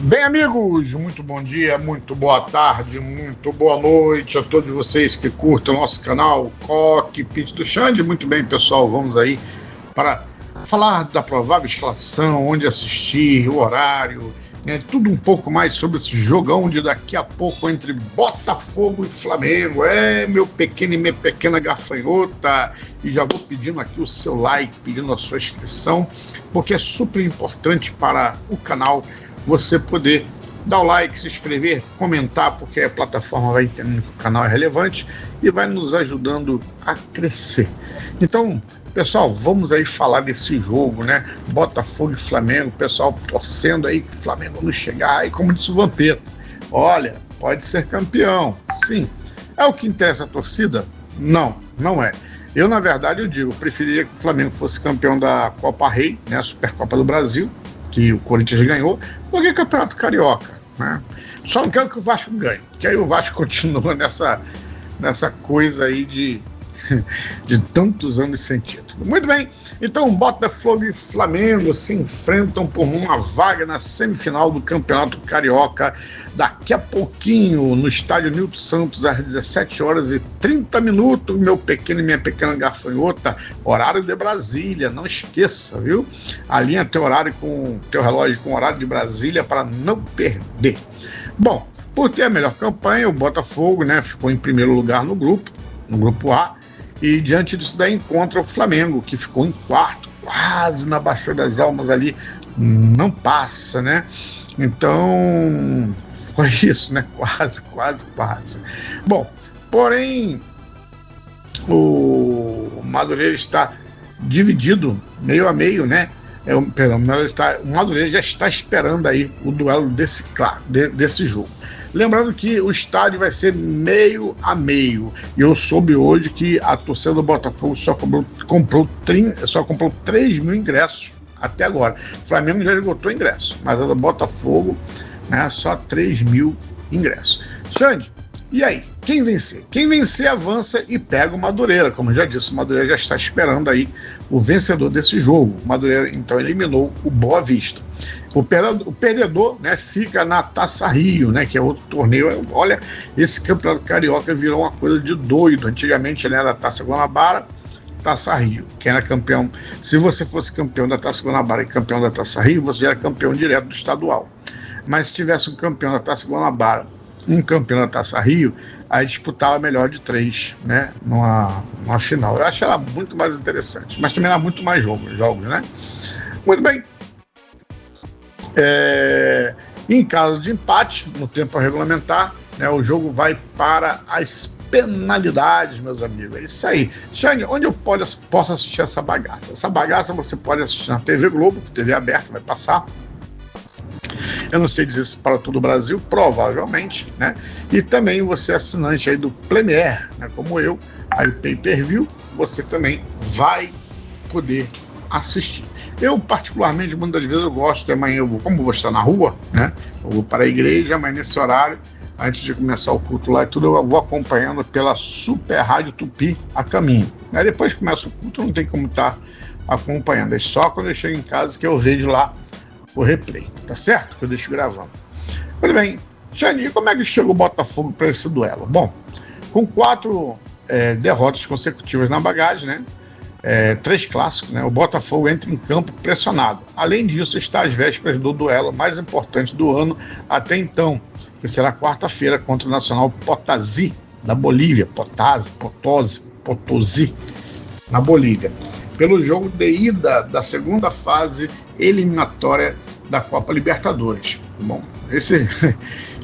Bem, amigos, muito bom dia, muito boa tarde, muito boa noite a todos vocês que curtem o nosso canal Cockpit do Xande. Muito bem, pessoal, vamos aí para falar da provável escalação, onde assistir, o horário, né, tudo um pouco mais sobre esse jogão de daqui a pouco entre Botafogo e Flamengo. Meu pequeno e minha pequena gafanhota, e já vou pedindo aqui o seu like, pedindo a sua inscrição, porque é super importante para o canal você poder dar o like, se inscrever, comentar, porque a plataforma vai entendendo que o canal é relevante e vai nos ajudando a crescer. Então, pessoal, vamos aí falar desse jogo, né? Botafogo e Flamengo, pessoal torcendo aí que o Flamengo não chegar. E como disse o Vampeta, olha, pode ser campeão. Sim. É o que interessa a torcida? Não, não é. Eu, na verdade, eu preferiria que o Flamengo fosse campeão da Copa Rei, né? A Supercopa do Brasil, que o Corinthians ganhou, do que Campeonato Carioca, né? Só não quero que o Vasco ganhe, porque aí o Vasco continua nessa coisa aí de tantos anos sem título. Muito bem, então Botafogo e Flamengo se enfrentam por uma vaga na semifinal do Campeonato Carioca daqui a pouquinho no estádio Nilton Santos às 17h30, meu pequeno e minha pequena gafanhota, horário de Brasília, não esqueça, viu? Alinha teu horário com teu relógio com o horário de Brasília para não perder. Bom, por ter a melhor campanha, o Botafogo, né, ficou em primeiro lugar no grupo A, e diante disso daí encontra o Flamengo, que ficou em quarto, quase na Bacia das Almas ali, não passa, né? Então, foi isso, né? Quase. Bom, porém, o Madureira está dividido meio a meio, né? O Madureira já está esperando aí o duelo desse jogo. Lembrando que o estádio vai ser meio a meio. E eu soube hoje que a torcida do Botafogo só comprou 3 mil ingressos até agora. O Flamengo já esgotou ingresso, mas a do Botafogo, né, só 3 mil ingressos. Xande, e aí? Quem vencer? Quem vencer avança e pega o Madureira. Como eu já disse, o Madureira já está esperando aí o vencedor desse jogo. O Madureira, então, eliminou o Boa Vista. O perdedor, né, fica na Taça Rio, né, que é outro torneio. Olha, esse Campeonato Carioca virou uma coisa de doido. Antigamente, né, era a Taça Guanabara, Taça Rio. Quem era campeão? Se você fosse campeão da Taça Guanabara e campeão da Taça Rio, você já era campeão direto do estadual. Mas se tivesse um campeão da Taça Guanabara, um campeão da Taça Rio, aí disputava melhor de 3, né, numa final. Eu acho ela muito mais interessante, mas também era muito mais jogos, né? Muito bem. Em caso de empate, no tempo regulamentar, né, o jogo vai para as penalidades, meus amigos. É isso aí. Xande, onde eu posso assistir essa bagaça? Essa bagaça você pode assistir na TV Globo, TV aberta, vai passar. Eu não sei dizer se para todo o Brasil, provavelmente, né? E também você é assinante aí do Premier, né, como eu, aí o pay-per-view, você também vai poder assistir. Eu, particularmente, muitas vezes eu gosto de amanhã, como vou estar na rua, né? Eu vou para a igreja, mas nesse horário, antes de começar o culto lá e tudo, eu vou acompanhando pela Super Rádio Tupi a caminho. Aí depois que começa o culto, não tem como estar acompanhando. É só quando eu chego em casa que eu vejo lá o replay, tá certo? Que eu deixo gravando. Muito bem, Xande, como é que chegou o Botafogo para esse duelo? Bom, com 4 derrotas consecutivas na bagagem, né? 3 clássicos, né? O Botafogo entra em campo pressionado. Além disso, está às vésperas do duelo mais importante do ano até então, que será quarta-feira contra o Nacional Potosí, da Bolívia. Potosí, na Bolívia. Pelo jogo de ida da segunda fase eliminatória da Copa Libertadores. Bom,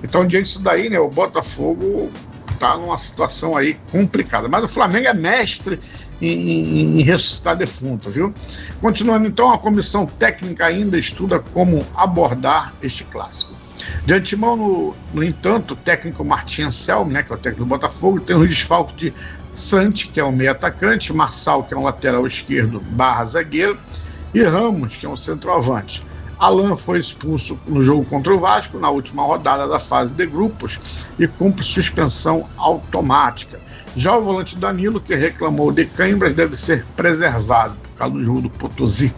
então, diante disso daí, né, o Botafogo está numa situação aí complicada. Mas o Flamengo é mestre em ressuscitar defunto, viu? Continuando, então, a comissão técnica ainda estuda como abordar este clássico. De antemão, no entanto, o técnico Martim Anselmo, né, que é o técnico do Botafogo, tem um desfalque de Santi, que é um meio atacante, Marçal, que é um lateral esquerdo / zagueiro, e Ramos, que é um centroavante. Alan foi expulso no jogo contra o Vasco, na última rodada da fase de grupos, e cumpre suspensão automática. Já o volante Danilo, que reclamou de câimbras, deve ser preservado por causa do jogo do Potosí.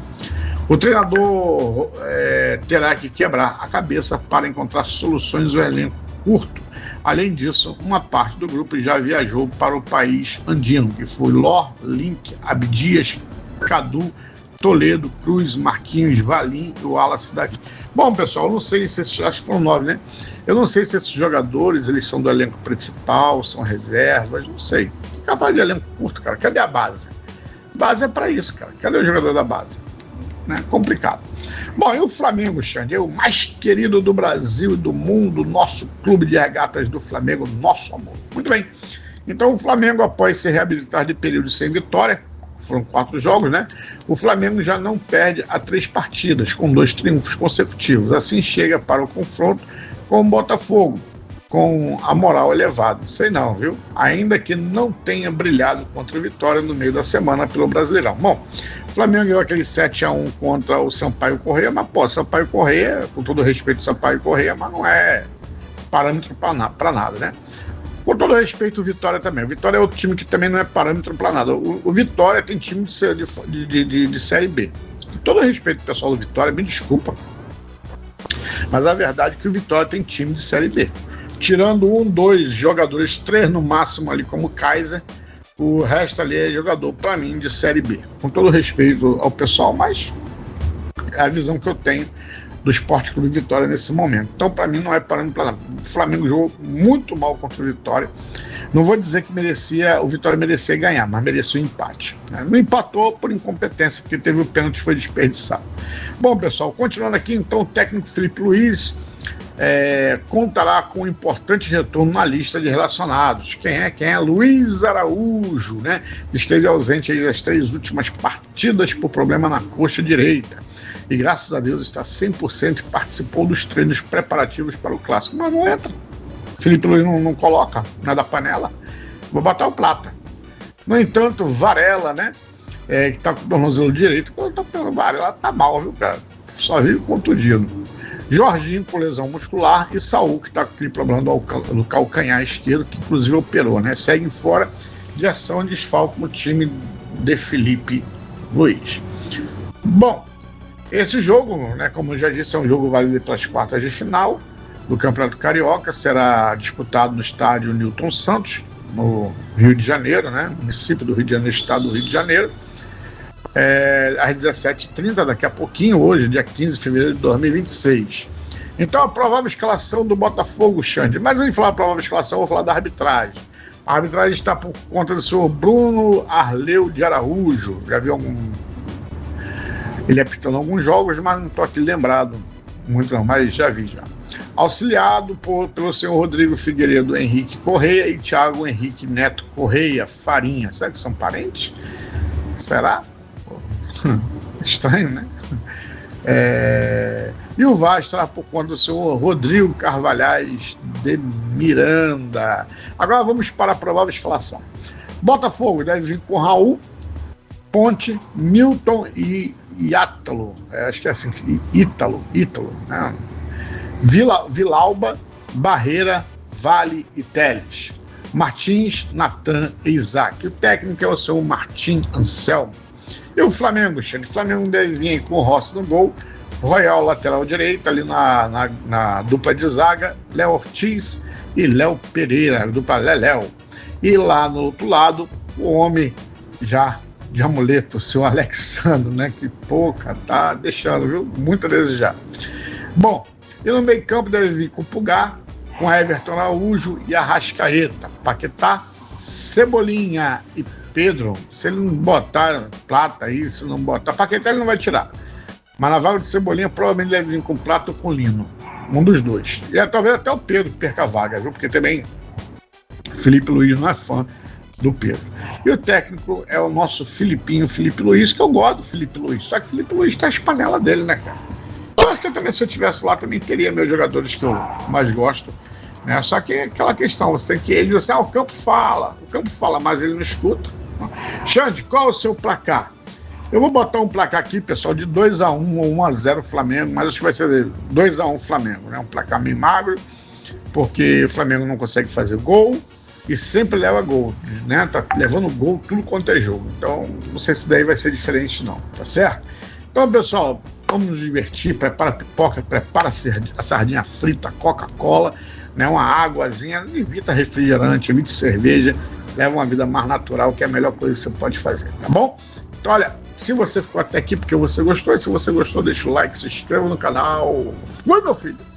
O treinador terá que quebrar a cabeça para encontrar soluções no elenco curto. Além disso, uma parte do grupo já viajou para o país andino, que foi Lor, Link, Abdias, Cadu, Toledo, Cruz, Marquinhos, Valim e o Wallace daqui. Bom, pessoal, eu não sei se esses, acho que foram 9, né? Eu não sei se esses jogadores, eles são do elenco principal, são reservas, não sei. Capaz de elenco curto, cara. Cadê a base? Base é para isso, cara. Cadê o jogador da base? Né? Complicado. Bom, e o Flamengo, Xande, é o mais querido do Brasil e do mundo, nosso clube de regatas do Flamengo, nosso amor. Muito bem. Então, o Flamengo, após se reabilitar de período sem vitória, foram 4 jogos, né? O Flamengo já não perde há 3 partidas, com 2 triunfos consecutivos. Assim chega para o confronto com o Botafogo, com a moral elevada. Sei não, viu? Ainda que não tenha brilhado contra o Vitória no meio da semana pelo Brasileirão. Bom, o Flamengo ganhou aquele 7-1 contra o Sampaio Corrêa, mas, pô, Sampaio Corrêa, com todo respeito ao Sampaio Corrêa, mas não é parâmetro para nada, né? Com todo respeito, o Vitória também. O Vitória é outro time que também não é parâmetro para nada. O Vitória tem time de Série B. Com todo respeito, pessoal do Vitória, me desculpa, mas a verdade é que o Vitória tem time de Série B. Tirando 1, 2 jogadores, 3 no máximo ali como Kaiser, o resto ali é jogador, para mim, de Série B. Com todo respeito ao pessoal, mas é a visão que eu tenho do Sport Clube Vitória nesse momento. Então, para mim, não é parâmetro para nada. O Flamengo jogou muito mal contra o Vitória. Não vou dizer que o Vitória merecia ganhar, mas merecia o empate. Né? Não empatou por incompetência, porque teve o pênalti que foi desperdiçado. Bom, pessoal, continuando aqui, então, o técnico Felipe Luiz contará com um importante retorno na lista de relacionados. Quem é? Luiz Araújo, né? Esteve ausente aí das 3 últimas partidas por problema na coxa direita. E graças a Deus está 100% e participou dos treinos preparativos para o Clássico. Mas não entra. Felipe Luiz não coloca, não é da panela. Vou botar o Plata. No entanto, Varela, né? Que está com o tornozelo direito. Varela tá mal, viu, cara? Só vive contundido. Jorginho com lesão muscular e Saul, que está com aquele problema do calcanhar esquerdo, que inclusive operou, né? Seguem fora de ação e desfalque no time de Felipe Luiz. Bom, esse jogo, né, como eu já disse, é um jogo válido pelas quartas de final do Campeonato Carioca, será disputado no estádio Newton Santos, no Rio de Janeiro, né? Município do Rio de Janeiro, estado do Rio de Janeiro. Às 17h30, daqui a pouquinho, hoje, dia 15 de fevereiro de 2026. Então, a provável escalação do Botafogo, Xande. Mas antes de falar da provável escalação, eu vou falar da arbitragem. A arbitragem está por conta do senhor Bruno Arleu de Araújo. Já vi ele apitando alguns jogos, mas não estou aqui lembrado muito não, mas já vi já. Auxiliado pelo senhor Rodrigo Figueiredo Henrique Correia e Thiago Henrique Neto Correia Farinha. Será que são parentes? Será? Estranho, né? E o VAR estará por conta do senhor Rodrigo Carvalhais de Miranda. Agora vamos para a provável escalação. Botafogo deve vir com Raul, Ponte, Milton e Ítalo. Acho que é assim, Ítalo, né? Vilauba, Barreira, Vale e Teles. Martins, Natan e Isaac. O técnico é o senhor Martim Anselmo. E o Flamengo, Xande? O Flamengo deve vir com o Rossi no gol, Royal lateral direito, ali na dupla de zaga, Léo Ortiz e Léo Pereira, dupla Léo. E lá no outro lado, o homem já de amuleto, o seu Alexandre, né? Que pouca, tá deixando, viu? Muito a desejar. Bom, e no meio campo deve vir com o Pulgar, com Everton Araújo e Arrascaeta, Paquetá, Cebolinha e Pedro. Se ele não botar Plata aí, se não botar Paquetá, ele não vai tirar. Mas na vaga de Cebolinha provavelmente deve vir com Plata ou com Lino, um dos dois. E talvez até o Pedro perca a vaga, viu? Porque também Felipe Luiz não é fã do Pedro. E o técnico é o nosso Felipe Luiz, que eu gosto do Felipe Luiz. Só que o Felipe Luiz tá a panela dele, né, cara? Eu acho que eu também, se eu estivesse lá, também teria meus jogadores que eu mais gosto, né? Só que é aquela questão, você tem que... Ele diz assim, o campo fala, mas ele não escuta. Xande, qual é o seu placar? Eu vou botar um placar aqui, pessoal, de 2-1 ou 1-0 Flamengo, mas acho que vai ser 2-1 Flamengo, né? Um placar meio magro, porque o Flamengo não consegue fazer gol e sempre leva gol, né? Tá levando gol tudo quanto é jogo. Então, não sei se daí vai ser diferente não, tá certo? Então, pessoal, vamos nos divertir, prepara a pipoca, prepara a sardinha frita, a Coca-Cola, né, uma águazinha, evita refrigerante, evita cerveja, leva uma vida mais natural, que é a melhor coisa que você pode fazer, tá bom? Então, olha, se você ficou até aqui porque você gostou, e se você gostou, deixa o like, se inscreva no canal. Fui, meu filho!